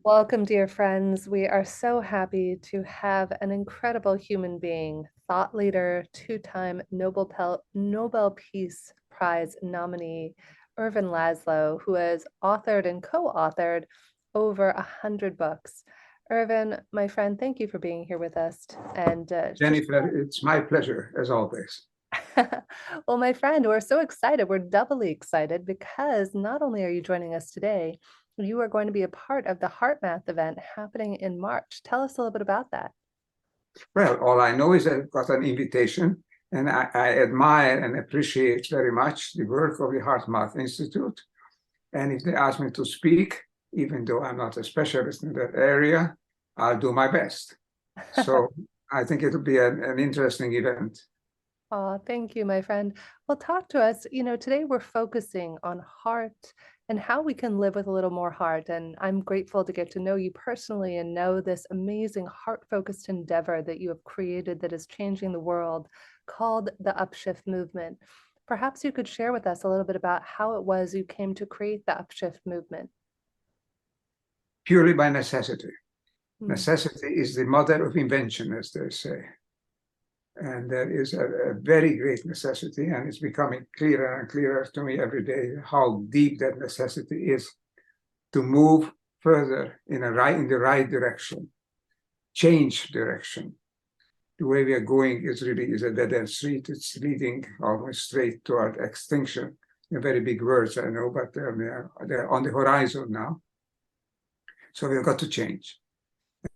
Welcome, dear friends. We are so happy to have an incredible human being, thought leader, two-time Nobel Peace Prize nominee, Ervin Laszlo, who has authored and co-authored over 100 books. Ervin, my friend, thank you for being here with us. And Jennifer, it's my pleasure, as always. well, my friend, we're so excited. We're doubly excited because not only are you joining us today, you are going to be a part of the Heart Math event happening in March. Tell us a little bit about that. Well, all I know is I've got an invitation, and I admire and appreciate very much the work of the Heart Math Institute. And if they ask me to speak, even though I'm not a specialist in that area, I'll do my best. So I think it'll be an interesting event. Oh, thank you, my friend. Well, talk to us. Today we're focusing on heart and how we can live with a little more heart. And I'm grateful to get to know you personally and know this amazing heart-focused endeavor that you have created that is changing the world called the Upshift Movement. Perhaps you could share with us a little bit about how it was you came to create the Upshift Movement. Purely by necessity. Hmm. Necessity is the mother of invention, as they say. And there is a very great necessity, and it's becoming clearer and clearer to me every day how deep that necessity is to move further in the right direction, change direction. The way we are going is a dead-end street. It's leading almost straight toward extinction. They're very big words, I know, but they're on the horizon now. So we've got to change.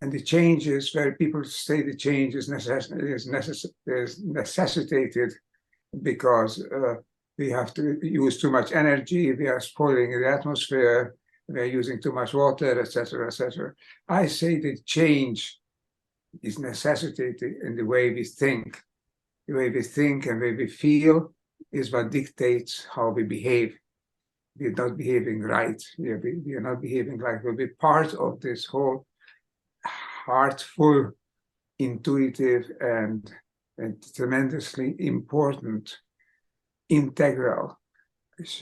And the change is where people say the change is necessitated because we have to use too much energy, we are spoiling the atmosphere, we are using too much water, etc., etc. I say that change is necessitated in the way we think. The way we think and the way we feel is what dictates how we behave. We're not behaving right. We are not behaving like we'll be part of this whole heartful, intuitive, and tremendously important, integral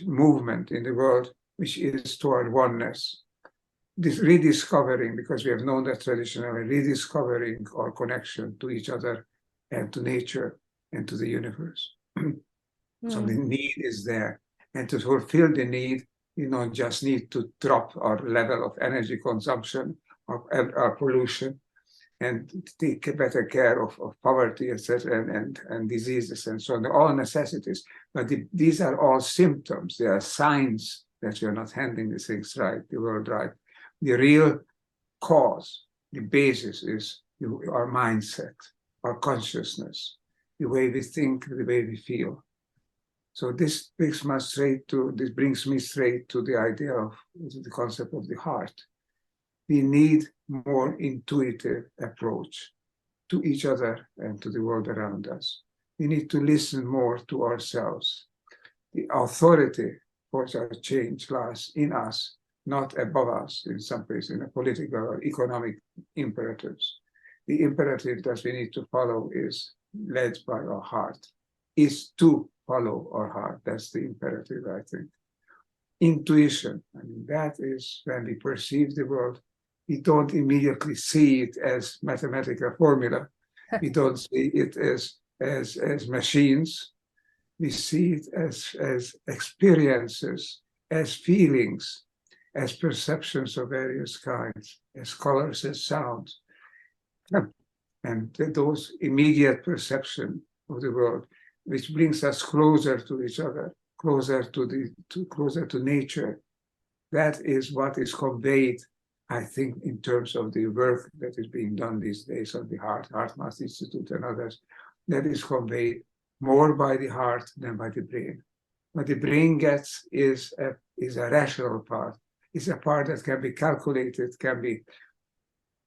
movement in the world, which is toward oneness. This rediscovering, because we have known that traditionally, rediscovering our connection to each other and to nature and to the universe. So the need is there. And to fulfill the need, you don't just need to drop our level of energy consumption or pollution and take better care of poverty, etc., and diseases and so on. They're all necessities. But these are all symptoms. They are signs that we are not handling the things right, the world right. The real cause, the basis is our mindset, our consciousness, the way we think, the way we feel. So this brings me straight to the idea of the concept of the heart. We need more intuitive approach to each other and to the world around us. We need to listen more to ourselves. The authority for our change lies in us, not above us, in some ways, in a political or economic imperatives. The imperative that we need to follow is led by our heart, is to follow our heart. That's the imperative, I think. Intuition, I mean, that is when we perceive the world. We don't immediately see it as mathematical formula. We don't see it as machines. We see it as experiences, as feelings, as perceptions of various kinds, as colors, as sounds. And those immediate perception of the world, which brings us closer to each other, closer to nature. That is what is conveyed, I think, in terms of the work that is being done these days on the Heart Math Institute and others. That is conveyed more by the heart than by the brain. What the brain gets is a rational part. It's a part that can be calculated, can be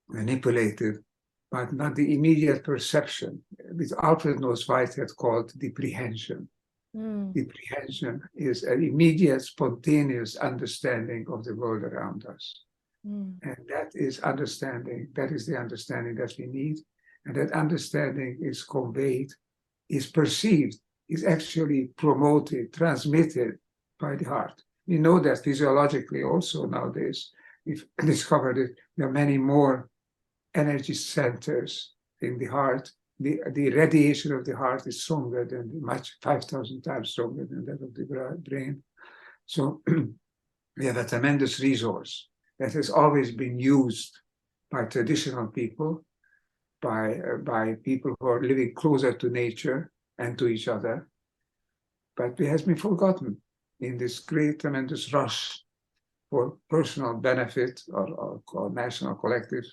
manipulated, but not the immediate perception, which Alfred North Whitehead called deprehension. Deprehension is an immediate, spontaneous understanding of the world around us. And that is understanding, that is the understanding that we need. And that understanding is conveyed, is perceived, is actually promoted, transmitted by the heart. We know that physiologically also nowadays. we've discovered it. There are many more energy centers in the heart. The radiation of the heart is stronger than much 5,000 times stronger than that of the brain. So we have a tremendous resource that has always been used by traditional people, by people who are living closer to nature and to each other. But it has been forgotten in this great, tremendous rush for personal benefit or national collective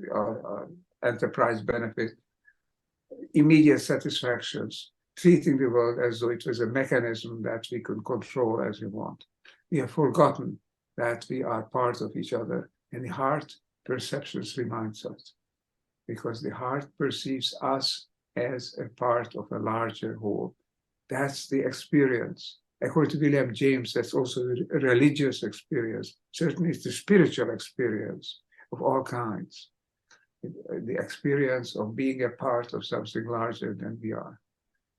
or enterprise benefit, immediate satisfactions, treating the world as though it was a mechanism that we could control as we want. We have forgotten that we are part of each other, and the heart perceptions reminds us, because the heart perceives us as a part of a larger whole. That's the experience. According to William James, that's also a religious experience. Certainly it's the spiritual experience of all kinds. The experience of being a part of something larger than we are.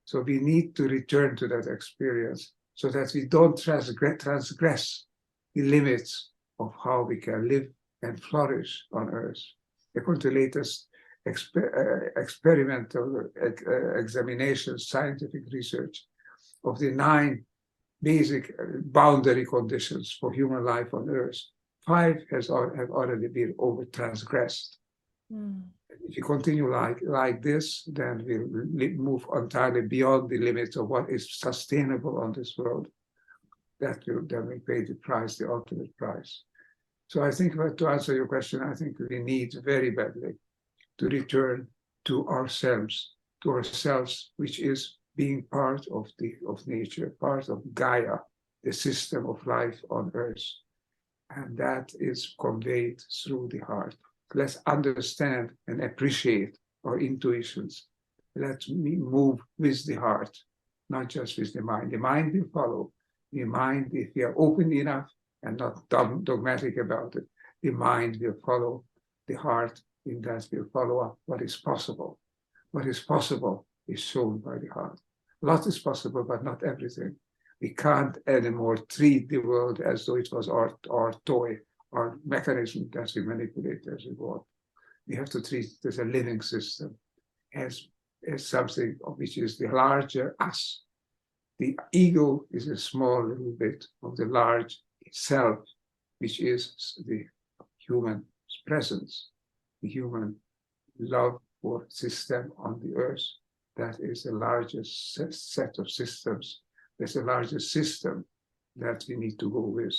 So we need to return to that experience so that we don't transgress the limits of how we can live and flourish on Earth. According to latest experimental examinations, scientific research of the 9 basic boundary conditions for human life on Earth, 5 have already been over transgressed. If you continue like this, then we'll move entirely beyond the limits of what is sustainable on this world. That will then we pay the price, the ultimate price. So I think, to answer your question, I think we need very badly to return to ourselves, which is being part of nature, part of Gaia, the system of life on Earth. And that is conveyed through the heart. Let's understand and appreciate our intuitions. Let's move with the heart, not just with the mind. The mind will follow. The mind, if we are open enough and not dogmatic about it, the mind will follow the heart. In that will follow up what is possible. What is possible is shown by the heart. A lot is possible, but not everything. We can't anymore treat the world as though it was our toy, our mechanism that we manipulate as we want. We have to treat it as a living system, as something which is the larger us. The ego is a small little bit of the large self, which is the human presence, the human love for system on the Earth. That is the largest set of systems. That's the largest system that we need to go with.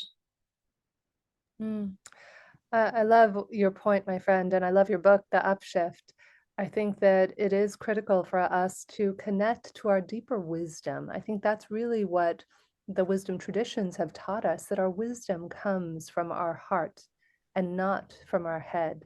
I love your point, my friend, and I love your book, The Upshift. I think that it is critical for us to connect to our deeper wisdom. I think that's really what the wisdom traditions have taught us, that our wisdom comes from our heart and not from our head.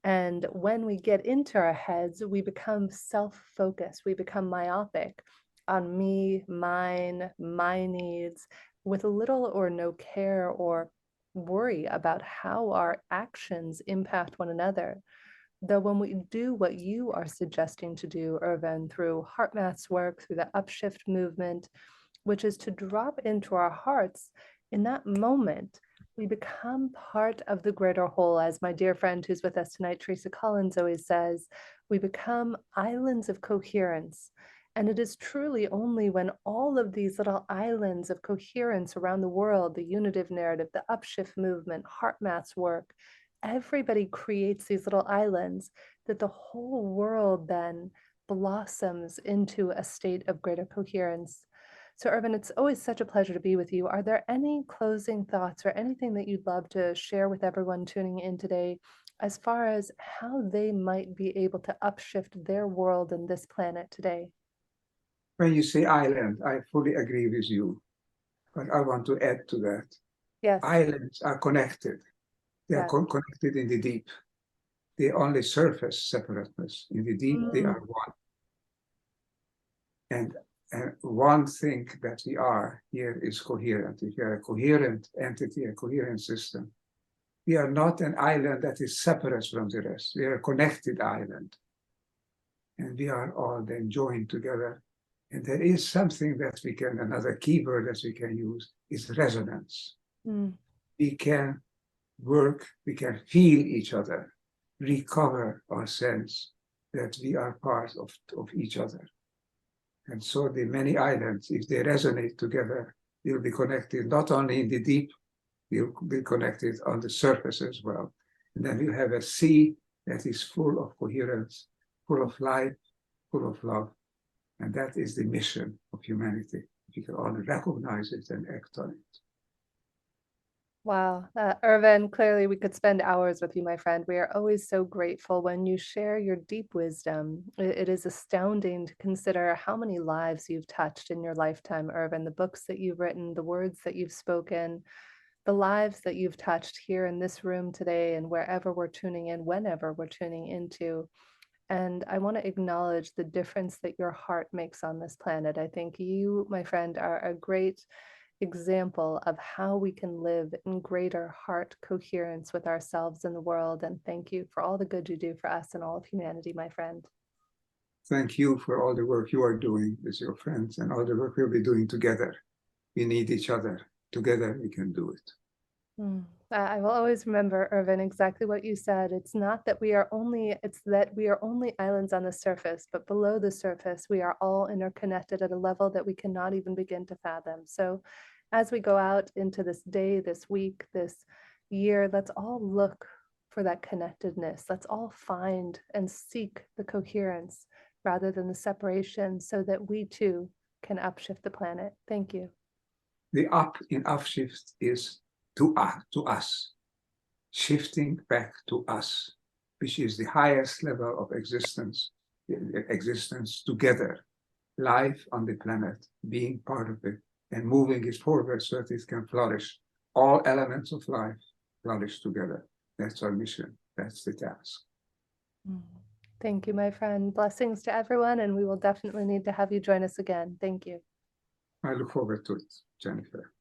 And when we get into our heads, we become self-focused. We become myopic on me, mine, my needs, with little or no care or worry about how our actions impact one another. Though when we do what you are suggesting to do, Ervin, through HeartMath's work, through the Upshift movement, which is to drop into our hearts, in that moment, we become part of the greater whole. As my dear friend who's with us tonight, Teresa Collins, always says, we become islands of coherence. And it is truly only when all of these little islands of coherence around the world, the unitive narrative, the Upshift movement, HeartMath's work, everybody creates these little islands, that the whole world then blossoms into a state of greater coherence. So Ervin, it's always such a pleasure to be with you. Are there any closing thoughts or anything that you'd love to share with everyone tuning in today as far as how they might be able to upshift their world and this planet today? When you say island, I fully agree with you, but I want to add to that. Yes. Islands are connected. They are connected in the deep. They only surface separateness. In the deep, they are one. And one thing that we are here is coherent. If we are a coherent entity, a coherent system, we are not an island that is separate from the rest. We are a connected island. And we are all then joined together. And there is something that we can, another keyword that we can use is resonance. We can work, we can heal each other, recover our sense that we are part of each other. And so the many islands, if they resonate together, they'll be connected not only in the deep, they'll be connected on the surface as well. And then we'll have a sea that is full of coherence, full of light, full of love. And that is the mission of humanity. We can only recognize it and act on it. Wow, Ervin, clearly we could spend hours with you, my friend. We are always so grateful when you share your deep wisdom. It is astounding to consider how many lives you've touched in your lifetime, Ervin, the books that you've written, the words that you've spoken, the lives that you've touched here in this room today and wherever we're tuning in, whenever we're tuning into. And I want to acknowledge the difference that your heart makes on this planet. I think you, my friend, are a great example of how we can live in greater heart coherence with ourselves and the world. And thank you for all the good you do for us and all of humanity, my friend. Thank you for all the work you are doing with your friends and all the work we'll be doing together. We need each other. Together we can do it. I will always remember, Ervin, exactly what you said. It's not that it's that we are only islands on the surface, but below the surface, we are all interconnected at a level that we cannot even begin to fathom. So as we go out into this day, this week, this year, let's all look for that connectedness. Let's all find and seek the coherence rather than the separation so that we too can upshift the planet. Thank you. The up in upshift is to us, shifting back to us, which is the highest level of existence together, life on the planet, being part of it, and moving it forward so that it can flourish. All elements of life flourish together. That's our mission. That's the task. Thank you, my friend. Blessings to everyone, and we will definitely need to have you join us again. Thank you. I look forward to it, Jennifer.